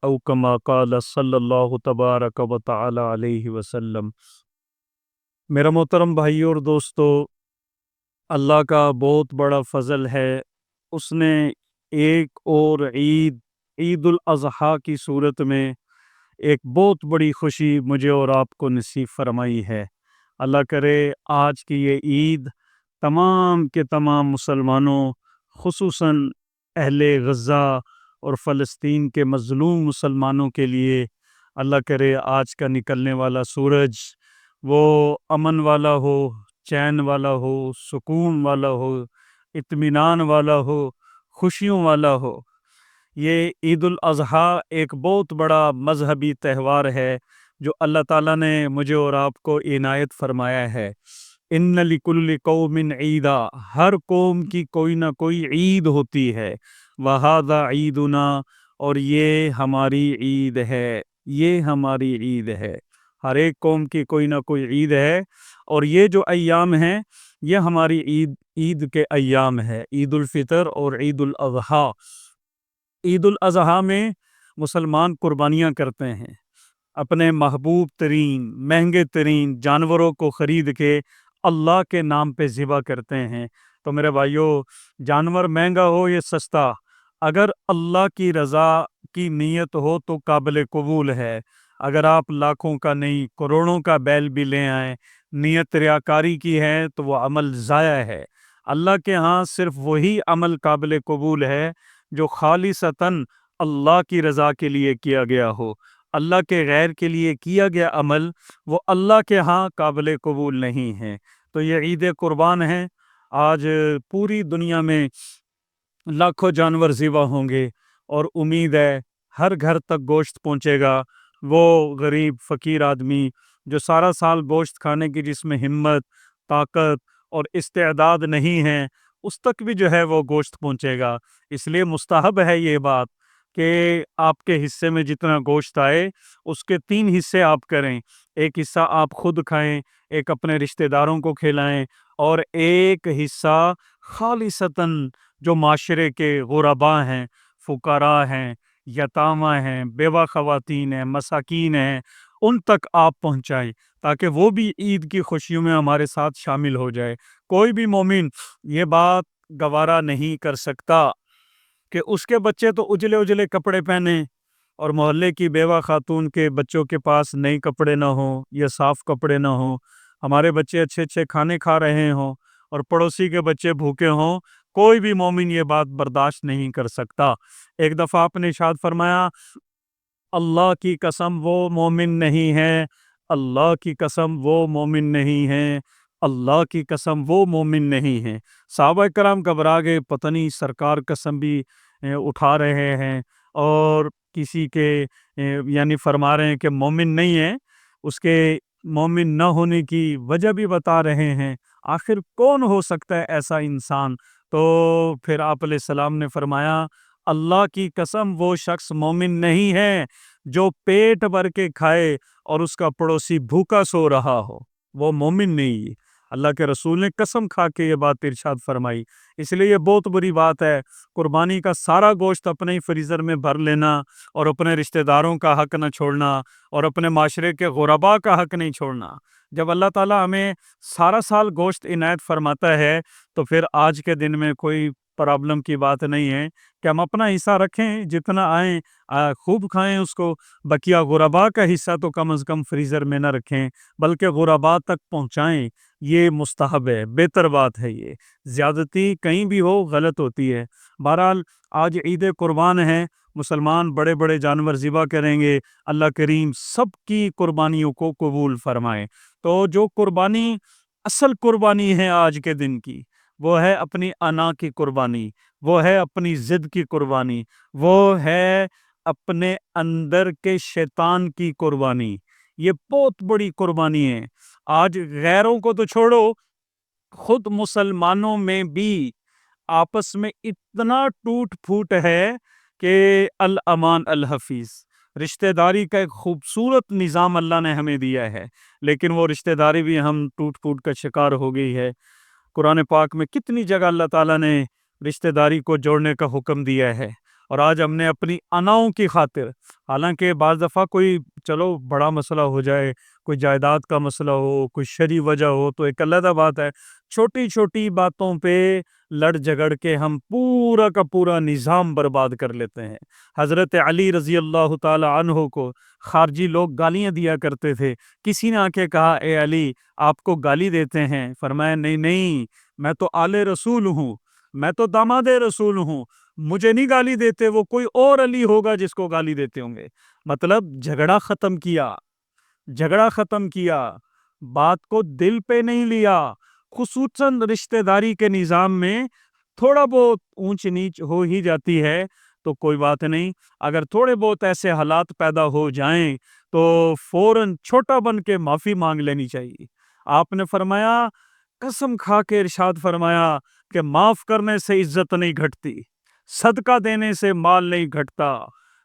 او کما قال صلی اللہ تبارک و تعالی علیہ وسلم۔ میرا محترم بھائی اور دوستو، اللہ کا بہت بڑا فضل ہے، اس نے ایک اور عید الاضحیٰ کی صورت میں ایک بہت بڑی خوشی مجھے اور آپ کو نصیب فرمائی ہے۔ اللہ کرے آج کی یہ عید تمام کے تمام مسلمانوں، خصوصاً اہل غزہ اور فلسطین کے مظلوم مسلمانوں کے لیے اللہ کرے آج کا نکلنے والا سورج وہ امن والا ہو، چین والا ہو، سکون والا ہو، اطمینان والا ہو، خوشیوں والا ہو۔ یہ عید الاضحیٰ ایک بہت بڑا مذہبی تہوار ہے جو اللہ تعالیٰ نے مجھے اور آپ کو عنایت فرمایا ہے۔ ان لکل قوم عیدا، ہر قوم کی کوئی نہ کوئی عید ہوتی ہے۔ وہذا عیدنا، اور یہ ہماری عید ہے، یہ ہماری عید ہے۔ ہر ایک قوم کی کوئی نہ کوئی عید ہے، اور یہ جو ایام ہیں یہ ہماری عید کے ایام ہے، عید الفطر اور عید الاضحیٰ۔ عید الاضحیٰ میں مسلمان قربانیاں کرتے ہیں، اپنے محبوب ترین مہنگے ترین جانوروں کو خرید کے اللہ کے نام پہ ذبح کرتے ہیں۔ تو میرے بھائیوں، جانور مہنگا ہو یا سستا، اگر اللہ کی رضا کی نیت ہو تو قابل قبول ہے۔ اگر آپ لاکھوں کا نہیں کروڑوں کا بیل بھی لے آئیں، نیت ریاکاری کی ہے تو وہ عمل ضائع ہے۔ اللہ کے ہاں صرف وہی عمل قابل قبول ہے جو خالصتاً اللہ کی رضا کے لیے کیا گیا ہو۔ اللہ کے غیر کے لیے کیا گیا عمل وہ اللہ کے ہاں قابل قبول نہیں ہے۔ تو یہ عید قربان ہے، آج پوری دنیا میں لاکھوں جانور ذبح ہوں گے، اور امید ہے ہر گھر تک گوشت پہنچے گا۔ وہ غریب فقیر آدمی جو سارا سال گوشت کھانے کی جس میں ہمت، طاقت اور استعداد نہیں ہے، اس تک بھی جو ہے وہ گوشت پہنچے گا۔ اس لیے مستحب ہے یہ بات کہ آپ کے حصے میں جتنا گوشت آئے اس کے 3 حصے آپ کریں۔ ایک حصہ آپ خود کھائیں، ایک اپنے رشتہ داروں کو کھلائیں، اور ایک حصہ خالصتاً جو معاشرے کے غرباء ہیں، فقراء ہیں، یتامہ ہیں، بیوہ خواتین ہیں، مساکین ہیں، ان تک آپ پہنچائیں تاکہ وہ بھی عید کی خوشیوں میں ہمارے ساتھ شامل ہو جائے۔ کوئی بھی مومن یہ بات گوارا نہیں کر سکتا کہ اس کے بچے تو اجلے اجلے کپڑے پہنے اور محلے کی بیوہ خاتون کے بچوں کے پاس نئے کپڑے نہ ہوں یا صاف کپڑے نہ ہوں، ہمارے بچے اچھے اچھے کھانے کھا رہے ہوں اور پڑوسی کے بچے بھوکے ہوں۔ کوئی بھی مومن یہ بات برداشت نہیں کر سکتا۔ ایک دفعہ آپ نے ارشاد فرمایا، اللہ کی قسم وہ مومن نہیں ہے، اللہ کی قسم وہ مومن نہیں ہے، اللہ کی قسم وہ مومن نہیں ہے۔ صحابہ کرام گھبرا گئے، پتہ نہیں سرکار قسم بھی اٹھا رہے ہیں اور کسی کے یعنی فرما رہے ہیں کہ مومن نہیں ہے، اس کے مومن نہ ہونے کی وجہ بھی بتا رہے ہیں۔ آخر کون ہو سکتا ہے ایسا انسان؟ تو پھر آپ علیہ السلام نے فرمایا، اللہ کی قسم وہ شخص مومن نہیں ہے جو پیٹ بھر کے کھائے اور اس کا پڑوسی بھوکا سو رہا ہو، وہ مومن نہیں ہے۔ اللہ کے رسول نے قسم کھا کے یہ بات ارشاد فرمائی۔ اس لیے یہ بہت بری بات ہے، قربانی کا سارا گوشت اپنے ہی فریزر میں بھر لینا اور اپنے رشتہ داروں کا حق نہ چھوڑنا اور اپنے معاشرے کے غرباء کا حق نہیں چھوڑنا۔ جب اللہ تعالیٰ ہمیں سارا سال گوشت عنایت فرماتا ہے تو پھر آج کے دن میں کوئی پرابلم کی بات نہیں ہے کہ ہم اپنا حصہ رکھیں، جتنا آئیں خوب کھائیں اس کو، بقیہ غرباء کا حصہ تو کم از کم فریزر میں نہ رکھیں بلکہ غرباء تک پہنچائیں۔ یہ مستحب ہے، بہتر بات ہے۔ یہ زیادتی کہیں بھی ہو غلط ہوتی ہے۔ بہرحال آج عید قربان ہے، مسلمان بڑے بڑے جانور ذبح کریں گے، اللہ کریم سب کی قربانیوں کو قبول فرمائے۔ تو جو قربانی اصل قربانی ہے آج کے دن کی، وہ ہے اپنی انا کی قربانی، وہ ہے اپنی ضد کی قربانی، وہ ہے اپنے اندر کے شیطان کی قربانی۔ یہ بہت بڑی قربانی ہے۔ آج غیروں کو تو چھوڑو، خود مسلمانوں میں بھی آپس میں اتنا ٹوٹ پھوٹ ہے کہ الامان الحفیظ، رشتہ داری کا ایک خوبصورت نظام اللہ نے ہمیں دیا ہے، لیکن وہ رشتہ داری بھی ہم ٹوٹ پھوٹ کا شکار ہو گئی ہے۔ قرآن پاک میں کتنی جگہ اللہ تعالیٰ نے رشتہ داری کو جوڑنے کا حکم دیا ہے، اور آج ہم نے اپنی اناؤں کی خاطر، حالانکہ بعض دفعہ کوئی چلو بڑا مسئلہ ہو جائے، کوئی جائیداد کا مسئلہ ہو، کوئی شرعی وجہ ہو تو ایک علیحدہ بات ہے، چھوٹی چھوٹی باتوں پہ لڑ جھگڑ کے ہم پورا کا پورا نظام برباد کر لیتے ہیں۔ حضرت علی رضی اللہ تعالی عنہ کو خارجی لوگ گالیاں دیا کرتے تھے، کسی نے آ کے کہا اے علی آپ کو گالی دیتے ہیں؟ فرمایا نہیں نہیں، میں تو آل رسول ہوں، میں تو داماد رسول ہوں، مجھے نہیں گالی دیتے، وہ کوئی اور علی ہوگا جس کو گالی دیتے ہوں گے۔ مطلب جھگڑا ختم کیا، جھگڑا ختم کیا، بات کو دل پہ نہیں لیا۔ خصوصاً رشتہ داری کے نظام میں تھوڑا بہت اونچ نیچ ہو ہی جاتی ہے تو کوئی بات نہیں، اگر تھوڑے بہت ایسے حالات پیدا ہو جائیں تو فوراً چھوٹا بن کے معافی مانگ لینی چاہیے۔ آپ نے فرمایا، قسم کھا کے ارشاد فرمایا کہ معاف کرنے سے عزت نہیں گھٹتی، صدقہ دینے سے مال نہیں گھٹتا،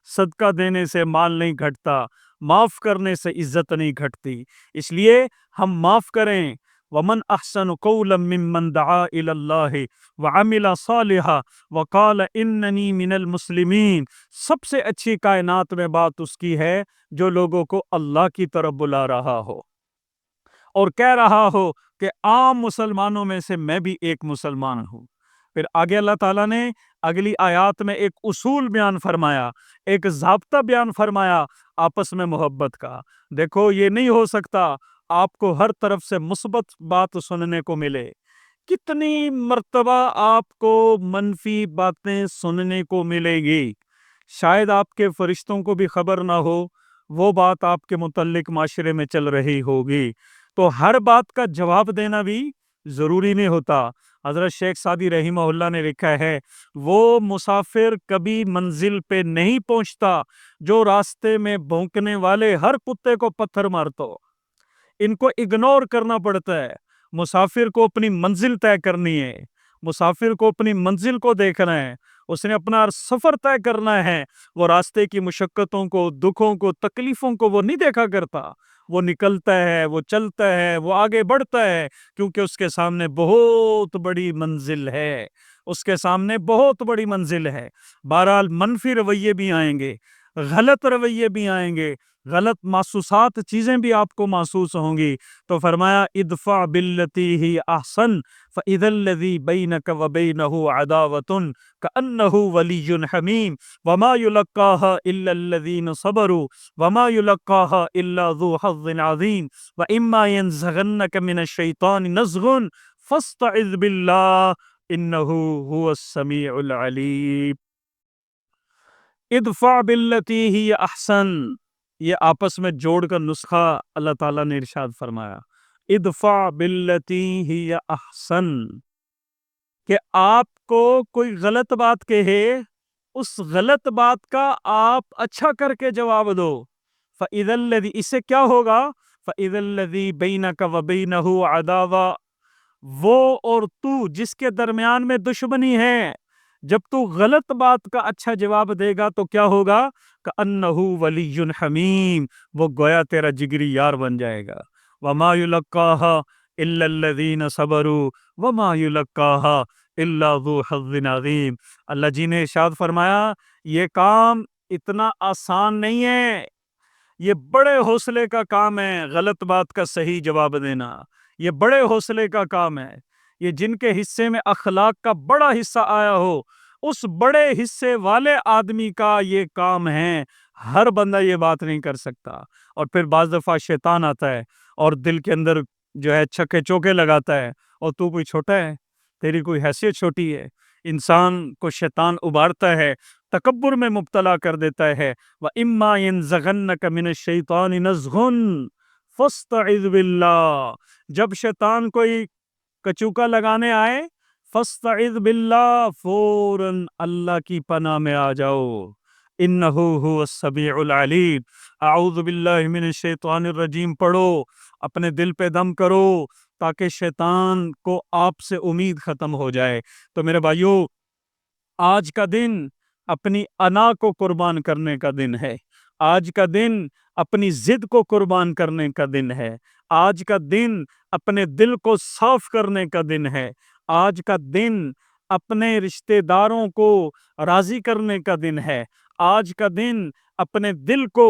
صدقہ دینے سے مال نہیں گھٹتا، معاف کرنے سے عزت نہیں گھٹتی۔ اس لیے ہم معاف کریں۔ وَمَنْ أَحْسَنُ قَوْلًا مِّمَّنْ دَعَا إِلَى اللَّهِ وَعَمِلَ صَالِحًا وَقَالَ إِنَّنِي مِنَ الْمُسْلِمِينَ۔ سب سے اچھی کائنات میں بات اس کی ہے جو لوگوں کو اللہ کی طرف بلا رہا ہو اور کہہ رہا ہو کہ عام مسلمانوں میں سے میں بھی ایک مسلمان ہوں۔ پھر آگے اللہ تعالیٰ نے اگلی آیات میں ایک اصول بیان فرمایا، ایک ضابطہ بیان فرمایا آپس میں محبت کا۔ دیکھو یہ نہیں ہو سکتا آپ کو ہر طرف سے مثبت بات سننے کو ملے، کتنی مرتبہ آپ کو منفی باتیں سننے کو ملے گی، شاید آپ کے فرشتوں کو بھی خبر نہ ہو، وہ بات آپ کے متعلق معاشرے میں چل رہی ہوگی، تو ہر بات کا جواب دینا بھی ضروری نہیں ہوتا۔ حضرت شیخ سعدی رحمہ اللہ نے لکھا ہے، وہ مسافر کبھی منزل پہ نہیں پہنچتا جو راستے میں بھونکنے والے ہر کتے کو پتھر مارتا ہو۔ ان کو اگنور کرنا پڑتا ہے۔ مسافر کو اپنی منزل طے کرنی ہے، مسافر کو اپنی منزل کو دیکھنا ہے، اس نے اپنا سفر طے کرنا ہے۔ وہ راستے کی مشقتوں کو، دکھوں کو، تکلیفوں کو وہ نہیں دیکھا کرتا، وہ نکلتا ہے، وہ چلتا ہے، وہ آگے بڑھتا ہے، کیونکہ اس کے سامنے بہت بڑی منزل ہے، اس کے سامنے بہت بڑی منزل ہے۔ بہرحال منفی رویے بھی آئیں گے، غلط رویے بھی آئیں گے، غلط محسوسات چیزیں بھی آپ کو محسوس ہوں گی، تو فرمایا ادفع باللتی ہی احسن فاذا الذی بینک وبینہ عداوۃ کأنہ ولی حمیم وما یلقاها الا الذین صبروا وما یلقاها الا ذو حظ عظیم واما ینزغنک من الشیطان نزغ فاستعذ باللہ انہ هو السمیع العلیم۔ ادفع باللتی ہی احسن، یہ آپس میں جوڑ کر نسخہ اللہ تعالیٰ نے ارشاد فرمایا، ادفع باللتی ہی احسن، کہ آپ کو کوئی غلط بات کہے، اس غلط بات کا آپ اچھا کر کے جواب دو۔ فَإِذَا الَّذِي، اس سے کیا ہوگا؟ فَإِذَا الَّذِي بَيْنَكَ وَبَيْنَهُ عَدَاوَةٌ، وہ اور تو جس کے درمیان میں دشمنی ہے، جب تو غلط بات کا اچھا جواب دے گا تو کیا ہوگا؟ کأنہ ولی حمیم، وہ گویا تیرا جگری یار بن جائے گا۔ وما یلقاها الا الذین صبروا وما یلقاها الا ذو حظ عظیم۔ اللہ جی نے ارشاد فرمایا یہ کام اتنا آسان نہیں ہے، یہ بڑے حوصلے کا کام ہے، غلط بات کا صحیح جواب دینا یہ بڑے حوصلے کا کام ہے۔ یہ جن کے حصے میں اخلاق کا بڑا حصہ آیا ہو، اس بڑے حصے والے آدمی کا یہ کام ہے، ہر بندہ یہ بات نہیں کر سکتا۔ اور پھر بعض دفعہ شیطان آتا ہے اور دل کے اندر جو ہے چھکے چوکے لگاتا ہے، اور تو کوئی چھوٹا ہے، تیری کوئی حیثیت چھوٹی ہے۔ انسان کو شیطان ابھارتا ہے، تکبر میں مبتلا کر دیتا ہے۔ وَإِمَّا يَنزَغَنَّكَ مِنَ الشَّيْطَانِ نَزْغٌ فَاسْتَعِذْ بِاللَّهِ، جب شیطان کوئی کچوکا لگانے آئے، فَاسْتَعِذْ بِاللَّهِ، فوراً اللہ کی پناہ میں آ جاؤ۔ اِنَّهُ هُوَ السَّمِيعُ الْعَلِيمُ، اعوذ باللہ من الشیطان الرجیم پڑھو، اپنے دل پہ دم کرو تاکہ شیطان کو آپ سے امید ختم ہو جائے۔ تو میرے بھائیو، آج کا دن اپنی انا کو قربان کرنے کا دن ہے، آج کا دن اپنی ضد کو قربان کرنے کا دن ہے، آج کا دن اپنے دل کو صاف کرنے کا دن ہے، آج کا دن اپنے رشتہ داروں کو راضی کرنے کا دن ہے۔ آج کا دن اپنے دل کو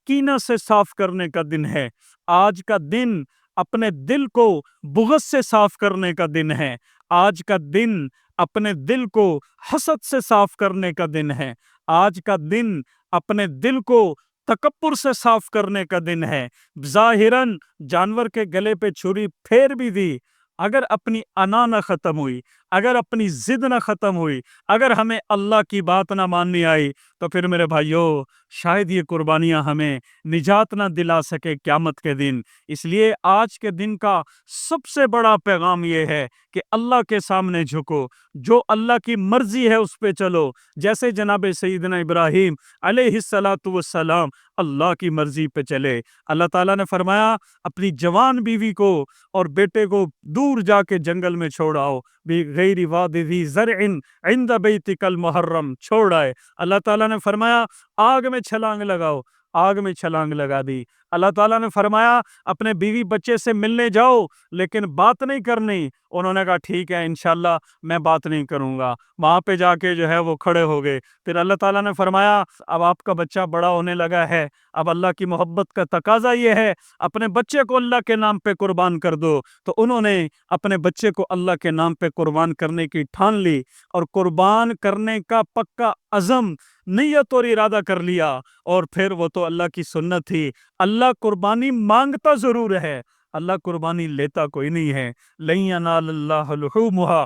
کینہ سے صاف کرنے کا دن ہے۔ آج کا دن اپنے دل کو بغض سے صاف کرنے کا دن ہے۔ آج کا دن اپنے دل کو حسد سے صاف کرنے کا دن ہے۔ آج کا دن اپنے دل کو تکبر سے صاف کرنے کا دن ہے۔ ظاہراً جانور کے گلے پہ چھری پھیر بھی دی، اگر اپنی انا نہ ختم ہوئی، اگر اپنی ضد نہ ختم ہوئی، اگر ہمیں اللہ کی بات نہ ماننی آئی، تو پھر میرے بھائیوں شاید یہ قربانیاں ہمیں نجات نہ دلا سکے قیامت کے دن۔ اس لیے آج کے دن کا سب سے بڑا پیغام یہ ہے کہ اللہ کے سامنے جھکو، جو اللہ کی مرضی ہے اس پہ چلو، جیسے جناب سیدنا ابراہیم علیہ السلام اللہ کی مرضی پہ چلے۔ اللہ تعالیٰ نے فرمایا اپنی جوان بیوی کو اور بیٹے کو دور جا کے جنگل میں چھوڑ آؤ، بغیر واد ذی زرع عند بیتک المحرم، چھوڑ آئے۔ اللہ تعالیٰ نے فرمایا آگ میں چھلانگ لگاؤ، آگ میں چھلانگ لگا دی۔ اللہ تعالیٰ نے فرمایا اپنے بیوی بچے سے ملنے جاؤ لیکن بات نہیں کرنی۔ انہوں نے کہا ٹھیک ہے انشاءاللہ میں بات نہیں کروں گا۔ وہاں پہ جا کے جو ہے وہ کھڑے ہو گئے۔ پھر اللہ تعالیٰ نے فرمایا اب آپ کا بچہ بڑا ہونے لگا ہے، اب اللہ کی محبت کا تقاضا یہ ہے اپنے بچے کو اللہ کے نام پہ قربان کر دو۔ تو انہوں نے اپنے بچے کو اللہ کے نام پہ قربان کرنے کی ٹھان لی، اور قربان کرنے کا پکا عزم، نیت اور ارادہ کر لیا۔ اور پھر وہ تو اللہ کی سنت تھی، اللہ قربانی مانگتا ضرور ہے، اللہ قربانی لیتا کوئی نہیں ہے۔ لن ینال اللہ لحومها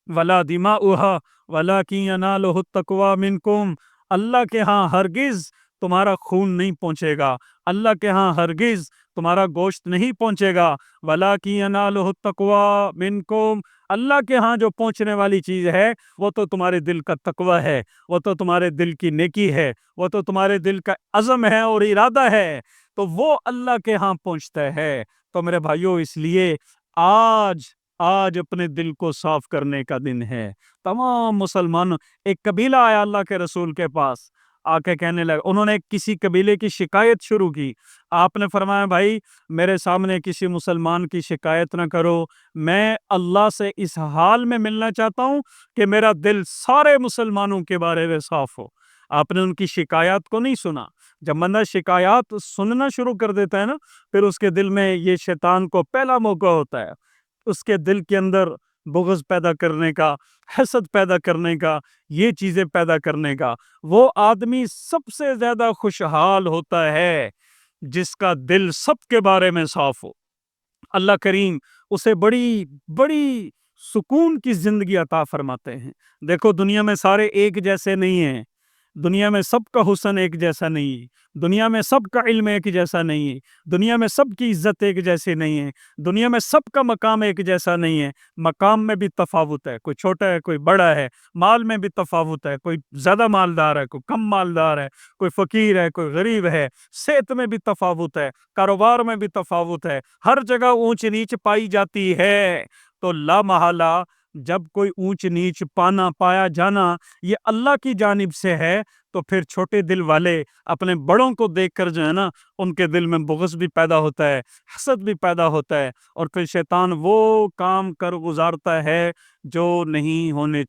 ولا دماؤها ولکن ینالہ التقوی منکم۔ اللہ کے ہاں ہرگز تمہارا خون نہیں پہنچے گا، اللہ کے ہاں ہرگز تمہارا گوشت نہیں پہنچے گا، وَلَٰكِن يَنَالُهُ التَّقْوَىٰ مِنكُمْ۔ اللہ کے ہاں جو پہنچنے والی چیز ہے وہ تو تمہارے دل کا تقوی ہے، وہ تو تمہارے دل کی نیکی ہے، وہ تو تمہارے دل کا عزم ہے اور ارادہ ہے، تو وہ اللہ کے ہاں پہنچتا ہے۔ تو میرے بھائیوں اس لیے آج اپنے دل کو صاف کرنے کا دن ہے۔ تمام مسلمانوں، ایک قبیلہ آیا اللہ کے رسول کے پاس، آ کے کہنے لگا، انہوں نے کسی قبیلے کی شکایت شروع کی۔ آپ نے فرمایا بھائی میرے سامنے کسی مسلمان کی شکایت نہ کرو، میں اللہ سے اس حال میں ملنا چاہتا ہوں کہ میرا دل سارے مسلمانوں کے بارے میں صاف ہو۔ آپ نے ان کی شکایات کو نہیں سنا۔ جب بندہ شکایات سننا شروع کر دیتا ہے نا، پھر اس کے دل میں یہ شیطان کو پہلا موقع ہوتا ہے، اس کے دل کے اندر بغض پیدا کرنے کا، حسد پیدا کرنے کا، یہ چیزیں پیدا کرنے کا۔ وہ آدمی سب سے زیادہ خوشحال ہوتا ہے جس کا دل سب کے بارے میں صاف ہو۔ اللہ کریم اسے بڑی بڑی سکون کی زندگی عطا فرماتے ہیں۔ دیکھو دنیا میں سارے ایک جیسے نہیں ہیں، دنیا میں سب کا حسن ایک جیسا نہیں ہے، دنیا میں سب کا علم ایک جیسا نہیں ہے، دنیا میں سب کی عزت ایک جیسی نہیں ہے، دنیا میں سب کا مقام ایک جیسا نہیں ہے۔ مقام میں بھی تفاوت ہے، کوئی چھوٹا ہے کوئی بڑا ہے، مال میں بھی تفاوت ہے، کوئی زیادہ مالدار ہے کوئی کم مالدار ہے، کوئی فقیر ہے کوئی غریب ہے، صحت میں بھی تفاوت ہے، کاروبار میں بھی تفاوت ہے، ہر جگہ اونچ نیچ پائی جاتی ہے۔ تو لا محالہ جب کوئی اونچ نیچ پایا جانا یہ اللہ کی جانب سے ہے، تو پھر چھوٹے دل والے اپنے بڑوں کو دیکھ کر جو ہے نا ان کے دل میں بغض بھی پیدا ہوتا ہے، حسد بھی پیدا ہوتا ہے، اور پھر شیطان وہ کام کر گزارتا ہے جو نہیں ہونے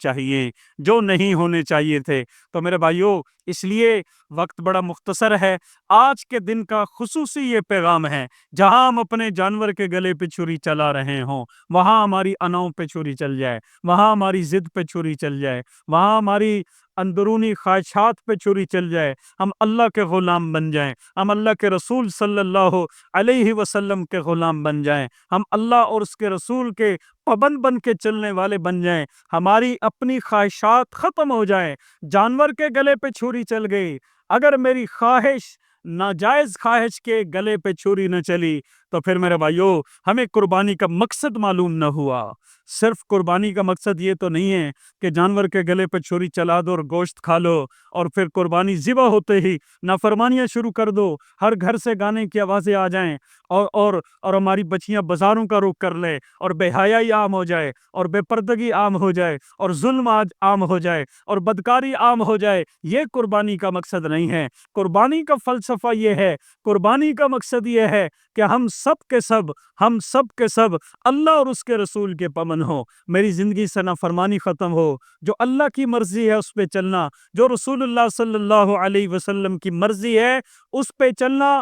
چاہیے تھے۔ تو میرے بھائیوں اس لیے وقت بڑا مختصر ہے، آج کے دن کا خصوصی یہ پیغام ہے، جہاں ہم اپنے جانور کے گلے پہ چھری چلا رہے ہوں وہاں ہماری اناؤں پہ چھری چل جائے، وہاں ہماری ضد پہ چھری چل جائے، وہاں ہماری اندرونی خواہشات پہ چھری چل جائے، ہم اللہ کے غلام بن جائیں، ہم اللہ کے رسول صلی اللہ علیہ وسلم کے غلام بن جائیں، ہم اللہ اور اس کے رسول کے پابند بن کے چلنے والے بن جائیں، ہماری اپنی خواہشات ختم ہو جائیں۔ جانور کے گلے پہ چھری چل گئی، اگر میری خواہش ناجائز خواہش کے گلے پہ چھری نہ چلی تو پھر میرے بھائیوں ہمیں قربانی کا مقصد معلوم نہ ہوا۔ صرف قربانی کا مقصد یہ تو نہیں ہے کہ جانور کے گلے پہ چھری چلا دو اور گوشت کھا لو، اور پھر قربانی ذبح ہوتے ہی نافرمانیاں شروع کر دو، ہر گھر سے گانے کی آوازیں آ جائیں، اور ہماری بچیاں بازاروں کا رخ کر لیں، اور بے حیائی عام ہو جائے، اور بے پردگی عام ہو جائے، اور ظلم عام ہو جائے، اور بدکاری عام ہو جائے۔ یہ قربانی کا مقصد نہیں ہے۔ قربانی کا فلسفہ یہ ہے، قربانی کا مقصد یہ ہے کہ ہم ہم سب کے سب اللہ اور اس کے رسول کے پامن ہو، میری زندگی سے نافرمانی ختم ہو، جو اللہ کی مرضی ہے اس پہ چلنا، جو رسول اللہ صلی اللہ علیہ وسلم کی مرضی ہے اس پہ چلنا۔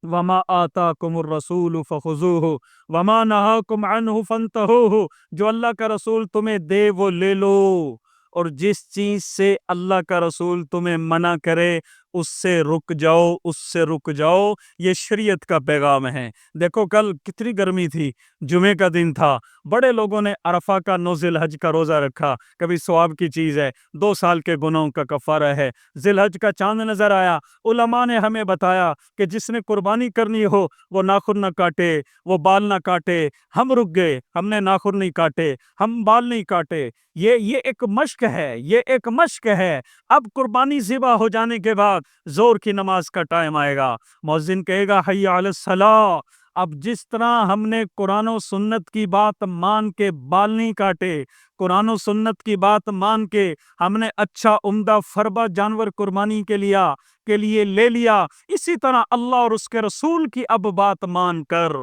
وما آتاکم الرسول فخذوہ وما نہاکم عنہ فانتہوہ، جو اللہ کا رسول تمہیں دے وہ لے لو، اور جس چیز سے اللہ کا رسول تمہیں منع کرے اس سے رک جاؤ، اس سے رک جاؤ۔ یہ شریعت کا پیغام ہے۔ دیکھو کل کتنی گرمی تھی، جمعے کا دن تھا، بڑے لوگوں نے عرفہ کا 9 ذی الحج کا روزہ رکھا، کبھی ثواب کی چیز ہے، 2 سال کے گناہوں کا کفارہ ہے۔ ذی الحج کا چاند نظر آیا، علماء نے ہمیں بتایا کہ جس نے قربانی کرنی ہو وہ ناخن نہ کاٹے، وہ بال نہ کاٹے۔ ہم رک گئے، ہم نے ناخن نہیں کاٹے، ہم بال نہیں کاٹے۔ یہ ایک مشق ہے، یہ ایک مشق ہے۔ اب قربانی ذبح ہو جانے کے بعد زور کی نماز کا ٹائم آئے گا، مؤذن کہے گا حی علی الصلاۃ۔ اب جس طرح ہم نے قرآن و سنت کی بات مان کے بال نہیں کاٹے، قرآن و سنت کی بات مان کے ہم نے اچھا عمدہ فربا جانور قربانی کے لیے لے لیا، اسی طرح اللہ اور اس کے رسول کی اب بات مان کر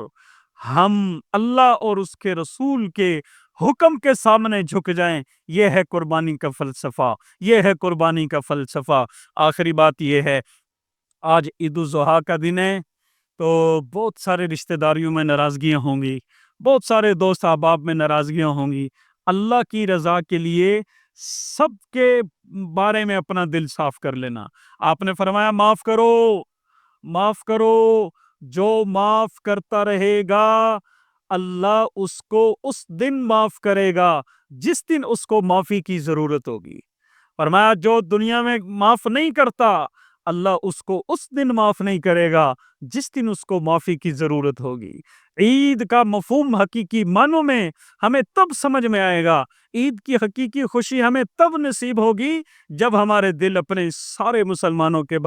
ہم اللہ اور اس کے رسول کے حکم کے سامنے جھک جائیں۔ یہ ہے قربانی کا فلسفہ، یہ ہے قربانی کا فلسفہ۔ آخری بات یہ ہے، آج عید الاضحیٰ کا دن ہے، تو بہت سارے رشتہ داریوں میں ناراضگیاں ہوں گی، بہت سارے دوست احباب میں ناراضگیاں ہوں گی۔ اللہ کی رضا کے لیے سب کے بارے میں اپنا دل صاف کر لینا۔ آپ نے فرمایا معاف کرو، معاف کرو، جو معاف کرتا رہے گا اللہ اس کو اس دن معاف کرے گا جس دن اس کو معافی کی ضرورت ہوگی۔ فرمایا جو دنیا میں معاف نہیں کرتا اللہ اس کو اس دن معاف نہیں کرے گا جس دن اس کو معافی کی ضرورت ہوگی۔ عید کا مفہوم حقیقی معنوں میں ہمیں تب سمجھ میں آئے گا، عید کی حقیقی خوشی ہمیں تب نصیب ہوگی جب ہمارے دل اپنے سارے مسلمانوں کے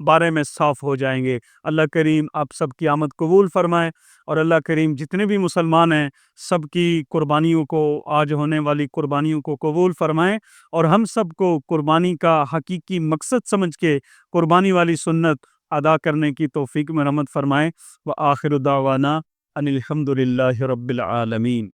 بارے میں صاف ہو جائیں گے۔ اللہ کریم آپ سب کی آمد قبول فرمائے، اور اللہ کریم جتنے بھی مسلمان ہیں سب کی قربانیوں کو، آج ہونے والی قربانیوں کو قبول فرمائے، اور ہم سب کو قربانی کا حقیقی مقصد سمجھ کے قربانی والی سنت ادا کرنے کی توفیق مرحمت فرمائے۔ وآخر دعوانا ان الحمد للہ رب العالمین۔